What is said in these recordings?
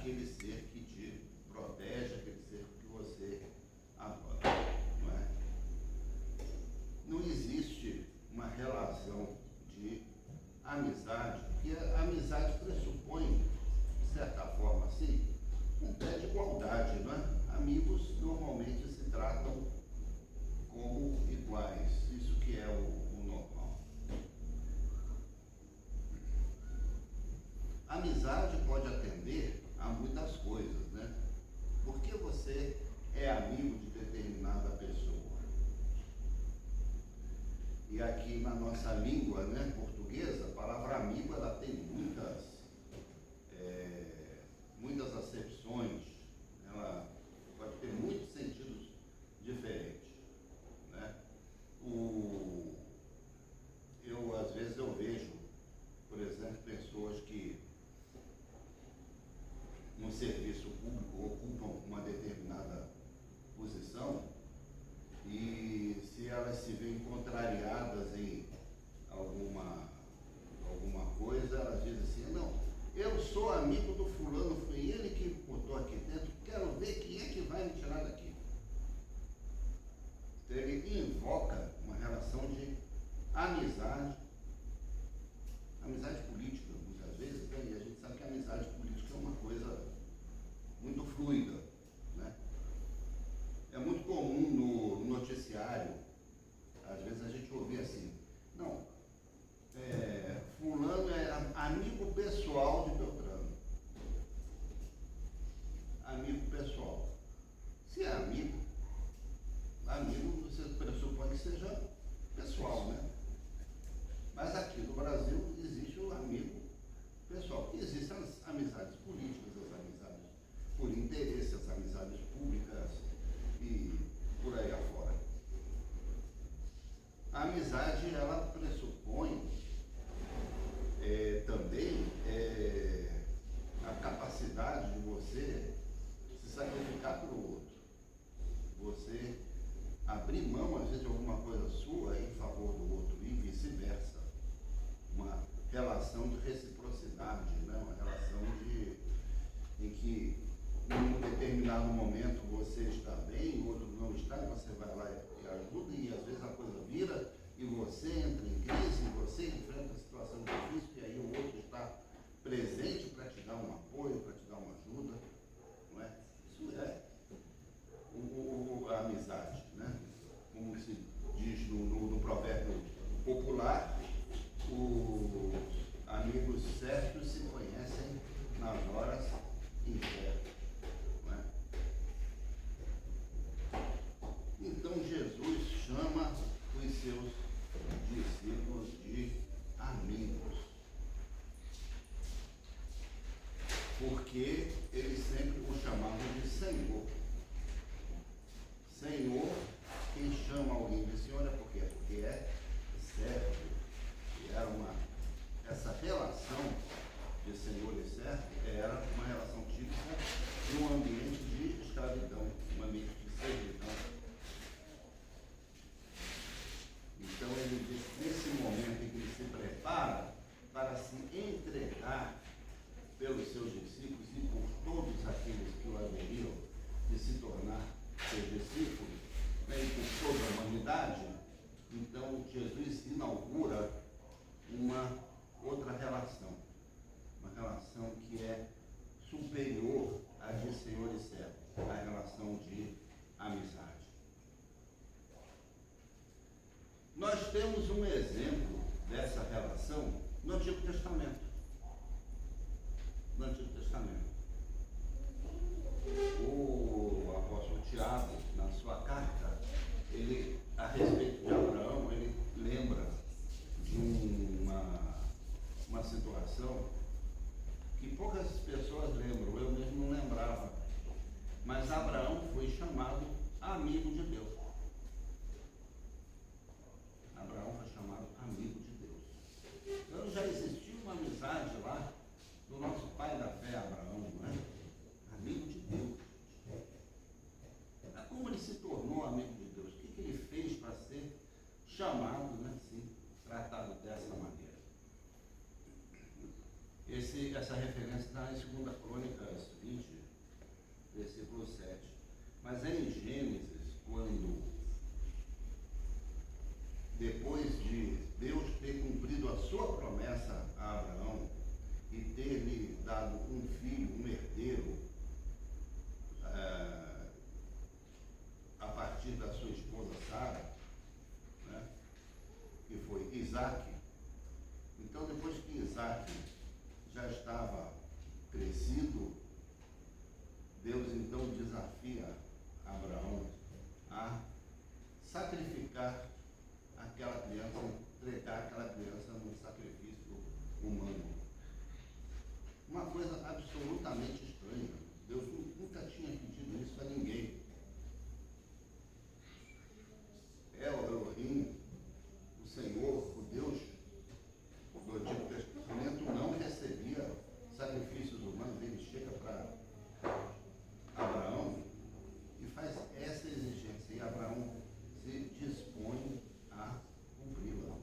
aquele ser que te protege, aquele ser que você adora, não é? Não existe uma relação de amizade, porque a amizade pressupõe, de certa forma assim, um pé de igualdade, não é? Amigos normalmente se tratam como iguais, isso que é o normal. A amizade pode atender a muitas coisas, né? Por que você é amigo de determinada pessoa? E aqui na nossa língua, né, portuguesa, a palavra amigo, ela tem muitas acepções, ela pode ter muitos sentidos diferentes, né? Às vezes eu vejo, por exemplo, pessoas que no serviço público ocupam uma determinada posição e se elas se veem contrariadas em alguma coisa, elas dizem assim, não, eu sou amigo do fulano, foi ele que botou aqui dentro, quero ver quem é que vai me tirar daqui. Então ele invoca uma relação de amizade política, muitas vezes, né? E a gente sabe que a amizade política é uma coisa muito fluida, né? É muito comum no noticiário, às vezes a gente ouvir assim, não, fulano é amigo pessoal de Beltrano. Amigo pessoal. Se é amigo você pressupõe que seja pessoal, né? Mas aqui no Brasil existe o amigo pessoal. Existem as amizades políticas, as amizades por interesse, as amizades públicas e por aí afora. A amizade, ela pressupõe também a capacidade de você se sacrificar pelo outro. Você abrir mão, às vezes, de alguma coisa sua em favor do outro e vice-versa. Uma relação de reciprocidade, né? Uma relação em que em um determinado momento você está bem, o outro não está, e você vai lá e ajuda, e às vezes a coisa vira e você entra em crise, e você enfrenta a situação difícil, e aí o outro está presente para te dar um apoio, para te dar uma ajuda, não é? Isso é a amizade, né? Como se diz no provérbio popular, os amigos certos se conhecem nas horas incertas, não é? Então Jesus chama os seus discípulos de amigos, porque eles sempre o chamavam de Senhor. Senhor, quem chama alguém de Senhor é porque é servo. E era essa relação de senhor e servo era uma relação típica de um ambiente de escravidão, um ambiente de servidão. Então ele diz que nesse momento em que ele se prepara para se entregar pelos seus discípulos e por todos aqueles que o haveriam de se tornar seus discípulos, né, e por toda a humanidade, então Jesus inaugura uma outra relação, uma relação que é superior à de senhor e servo, a relação de amizade. Nós temos um exemplo dessa relação no Antigo Testamento. No Antigo Testamento. O apóstolo Tiago, na sua carta, ele, a respeito de Abraão, ele lembra de uma situação que poucas pessoas lembram, eu mesmo não lembrava. Mas Abraão foi chamado amigo de Deus. Abraão foi chamado amigo de Deus. Então já existia uma amizade lá do nosso pai da fé, Abraão, desafia Abraão a sacrificar aquela criança, entregar aquela criança num sacrifício humano. Uma coisa absolutamente estranha. Deus nunca tinha pedido isso a ninguém. O Elohim, o Senhor, o Deus do Antigo Testamento não recebia sacrifícios humanos. Ele chega para Abraão e faz essa exigência, e Abraão se dispõe a cumpri-la.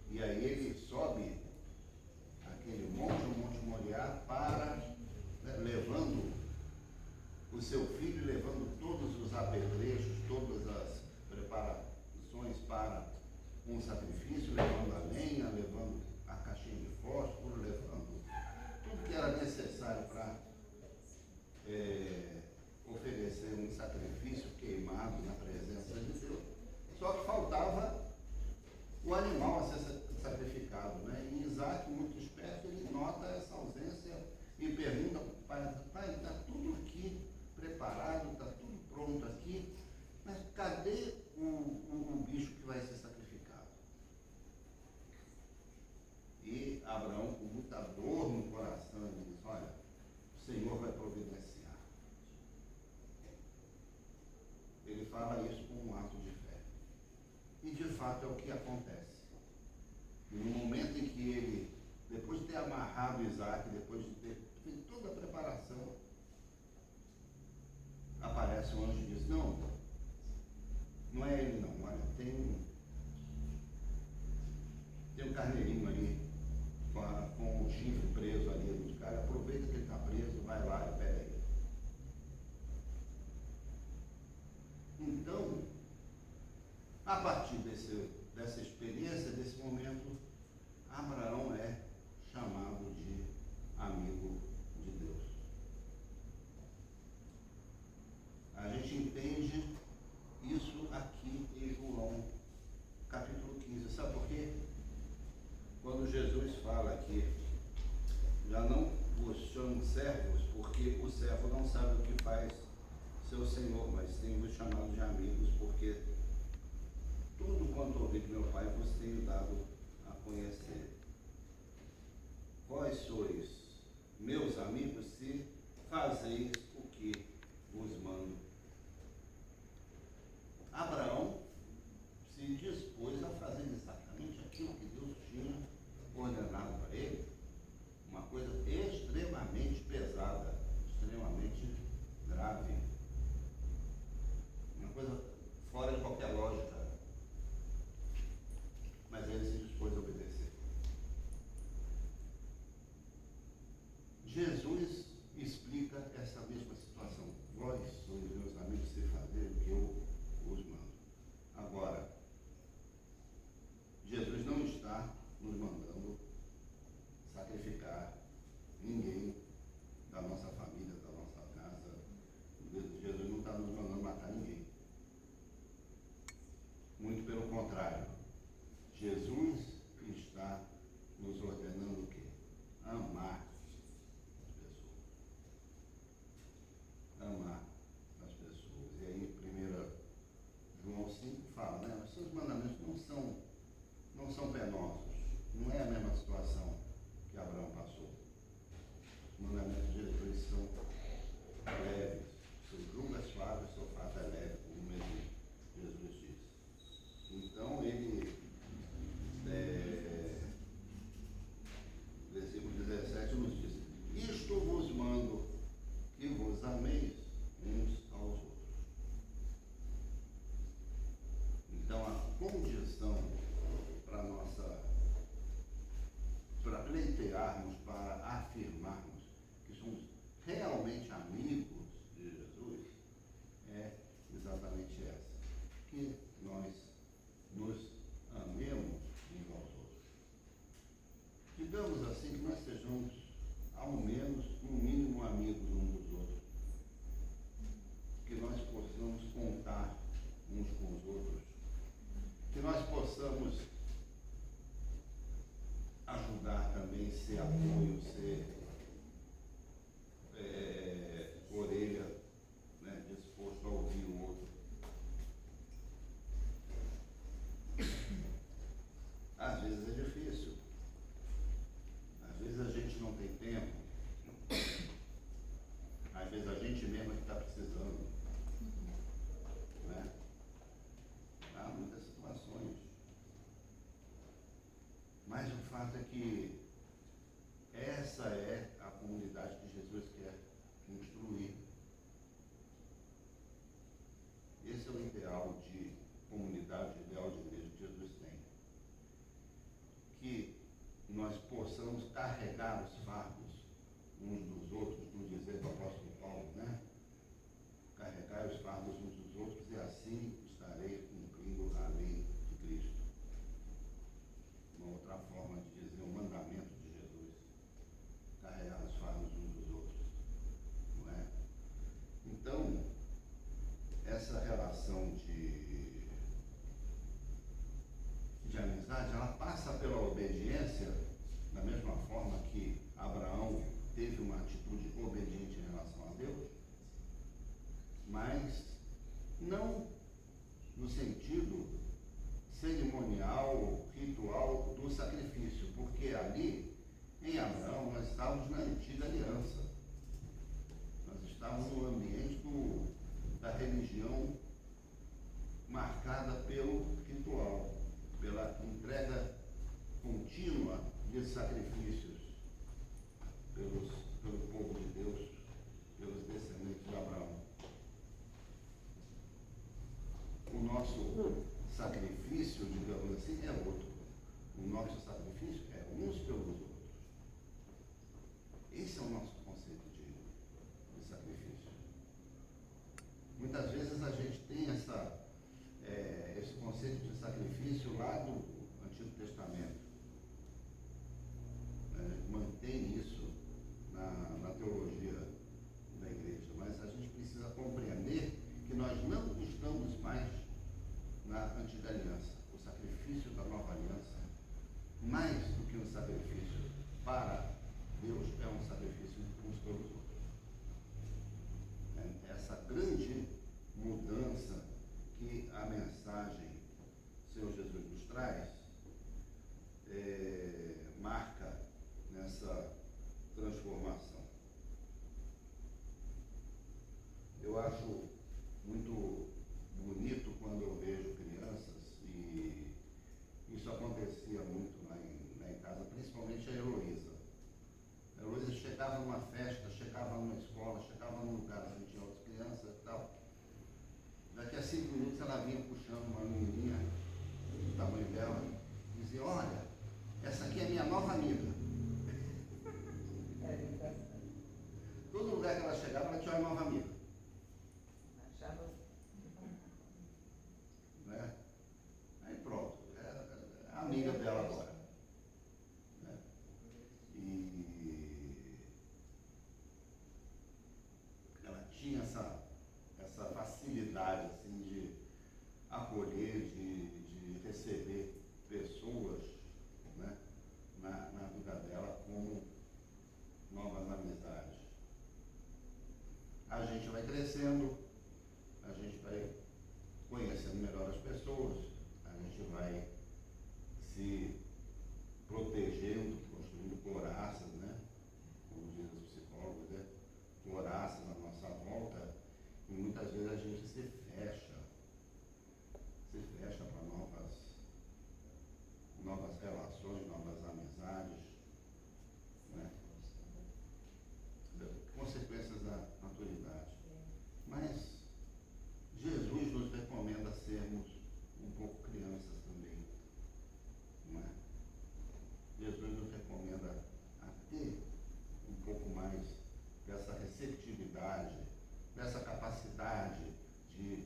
E aí ele sobe aquele monte, o Monte Moriá, levando o seu filho, levando todos os apetrechos, todas as preparações para um sacrifício, levando a lenha, levando a caixinha de fósforo, levando tudo que era necessário para oferecer um sacrifício queimado na presença de Deus. Só que faltava o animal a ser sacrificado, né? E Isaac, muito esperto, ele nota essa ausência e pergunta para o pai: está tudo aqui preparado, está tudo pronto aqui, mas cadê o bicho que vai ser sacrificado? E Abraão, com muita dor no coração, ele diz: olha, o Senhor vai providenciar. Ele fala isso com um ato de fé. E de fato é o que acontece. E no momento em que ele, depois de ter amarrado Isaac, depois de ter feito toda a preparação, aparece o anjo e diz: não, não é ele não, olha, tem um carneirinho ali, com o chifre preso ali do cara, aproveita que ele está preso, vai lá e pega ele. Então, a partir dessa experiência, desse momento, Abraão é chamado de amigo de Deus. A gente entende isso aqui em João capítulo 15. Sabe por quê? Quando Jesus fala que já não vos chamo servos, porque o servo não sabe o que faz seu senhor, mas tenho vos chamado de amigos, porque tudo quanto ouvi de meu Pai vos tenho dado a conhecer. Vós sois meus amigos se fazeis o que vos mando. Abraão se dispôs a fazer exatamente aquilo que Deus tinha ordenado para ele. Uma coisa extremamente pesada, extremamente grave. Uma coisa fora de qualquer lógica. Mas ele se dispôs a obedecer. Jesus explica essa mesma situação. Vós sois meus amigos se fazer o que eu os mando. Agora, Jesus não está nos mandando sacrificar ninguém da nossa família, da nossa casa. Jesus não está nos mandando matar ninguém. Muito pelo contrário. Jesus está nos ordenando o quê? Amar as pessoas. Amar fato é que essa é a comunidade que Jesus quer construir. Esse é o ideal de comunidade, o ideal de igreja que Jesus tem. Que nós possamos carregar os fardos uns dos outros, no dizer do apóstolo Paulo, né? Carregar os fardos uns dos outros e assim estarei cumprindo a lei de Cristo. Uma outra forma de dizer o mandamento de Jesus. Carregar os fardos uns dos outros. Não é? Então, essa relação de amizade, ela passa pela obediência, da mesma forma que Abraão teve uma atitude obediente em relação a Deus, mas não no sentido cerimonial, ritual do sacrifício, porque ali, em Abraão, nós estávamos na antiga aliança. Nós estávamos no ambiente da religião marcada pelo ritual, pela entrega contínua de sacrifícios pelo povo de Deus, pelos descendentes de Abraão. O nosso sacrifício, digamos assim, é outro. O nosso sacrifício é uns pelos outros. Esse é o nosso conceito de sacrifício. Muitas vezes a gente tem esse conceito de sacrifício lá do Antigo Testamento. A gente mantém isso na teologia da igreja, mas a gente precisa compreender que nós não estamos mais na antiga aliança. O sacrifício da nova aliança, mais do que um sacrifício para Deus, é um sacrifício uns pelos outros. Essa grande mudança que a mensagem Senhor Jesus nos traz, marca nessa transformação. Eu acho muito bonito quando eu vejo crianças, e isso acontecia muito lá em casa, principalmente a Heloísa. A Heloísa chegava numa festa, chegava numa escola, chegava num lugar onde tinha outras crianças e tal. Daqui a 5 minutos ela vinha puxando uma menininha do tamanho dela e dizia: olha, essa aqui é minha nova amiga. Todo lugar que ela chegava, ela tinha uma nova amiga. Né? Aí pronto, é a amiga dela agora. Né? E ela tinha essa facilidade assim, de acolher, de receber pessoas, né, na vida dela como novas amizades. A gente vai crescendo, a gente vai conhecendo melhor as pessoas, a gente vai se protegendo, construindo couraças, né? Como dizem os psicólogos, né? Couraças na nossa volta, e muitas vezes a gente se fecha para novas relações, novas amizades, né? Consequências da maturidade. Mas Jesus nos recomenda sermos um pouco crianças também, não é? Jesus nos recomenda a ter um pouco mais dessa receptividade, dessa capacidade de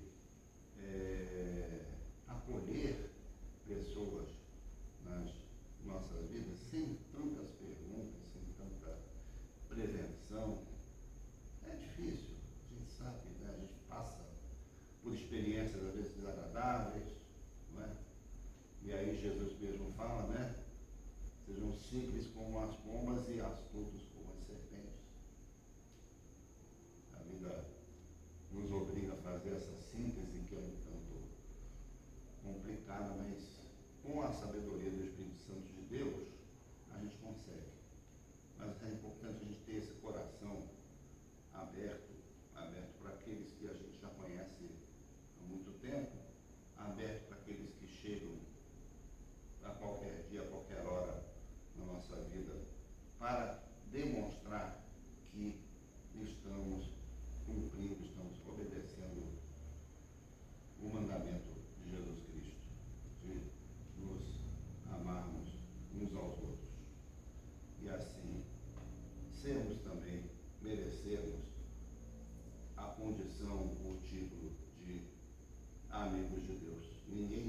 que estamos cumprindo, estamos obedecendo o mandamento de Jesus Cristo, de nos amarmos uns aos outros. E assim, sermos também, merecermos a condição, o título de amigos de Deus. Ninguém